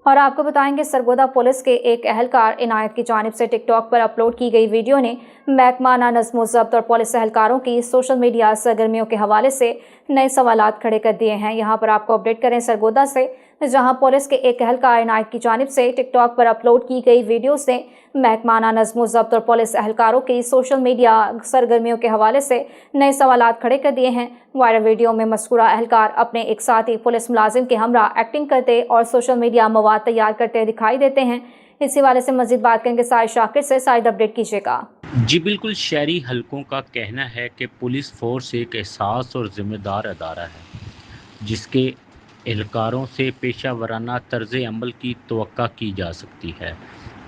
और आपको बताएंगे सरगोदा पुलिस के एक एहलकार इनायत की जानिब से टिकटॉक पर अपलोड की गई वीडियो ने महकमा नज़्म व ज़ब्त और पुलिस एहलकारों की सोशल मीडिया सरगर्मियों के हवाले से नए सवालात खड़े कर दिए हैं। यहाँ पर आपको अपडेट करें सरगोदा से, जहां पुलिस के एक एहलकार इनायत की जानिब से टिकटॉक पर अपलोड की गई वीडियो से महकमा नज़्म व ज़ब्त और पुलिस एहलकारों की सोशल मीडिया सरगर्मियों के हवाले से नए सवालात खड़े कर दिए हैं। वायरल वीडियो में मज़कूरा एहलकार अपने एक साथी पुलिस मुलाजिम के हमरा एक्टिंग करते और सोशल मीडिया मवाद तैयार करते दिखाई देते हैं। इसी वाले से मजीद बात करेंगे साइद शाकिर से। साइद, अपडेट कीजिएगा। जी बिल्कुल, शहरी हलकों का कहना है कि पुलिस फोर्स एक एहसास और ज़िम्मेदार अदारा है जिसके एहलकारों से पेशा वराना तर्ज अमल की तवक्का की जा सकती है।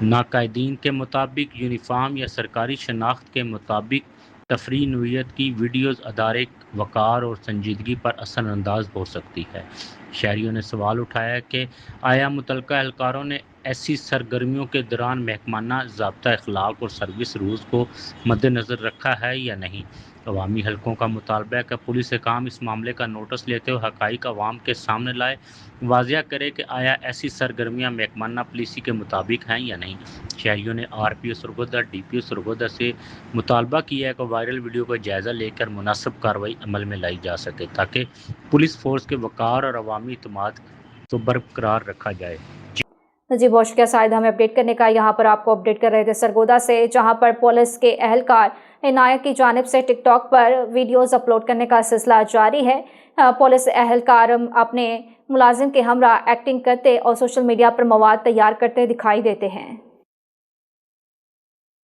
नाकायदीन के मुताबिक यूनिफॉर्म या सरकारी शनाख्त के मुताबिक तफरी नोयत की वीडियोज़ अदारे वक़ार और संजीदगी पर असर अंदाज हो सकती है। शहरियों ने सवाल उठाया कि आया मुतलका एहलकारों ने ऐसी सरगर्मियों के दौरान महकमाना ज़ाब्ता अखलाक और सर्विस रूल्स को मद्देनज़र रखा है या नहीं। अवामी हलकों का मुतालबा है कि पुलिस काम इस मामले का नोटिस लेते हुए हक़ाइक़ अवाम के सामने लाए, वाज़िया करे कि आया ऐसी सरगर्मियाँ महकमाना पुलिसी के मुताबिक हैं या नहीं। शहरियों ने RPO सरगोदा, DPO सरगोदा से मुतालबा किया है कि वायरल वीडियो का जायज़ा लेकर मुनासिब कार्रवाई अमल में लाई जा सके ताकि पुलिस फोर्स के वक़ार और अवामी इत्मीनान को बरकरार रखा जाए। जी बहुत शुक्रिया साइद, हमें अपडेट करने का। यहाँ पर आपको अपडेट कर रहे थे सरगोदा से, जहाँ पर पुलिस के एहलकार इनायत की जानिब से टिकटॉक पर वीडियोस अपलोड करने का सिलसिला जारी है। पुलिस एहलकार अपने मुलाजिम के हमरा एक्टिंग करते और सोशल मीडिया पर मवाद तैयार करते दिखाई देते हैं।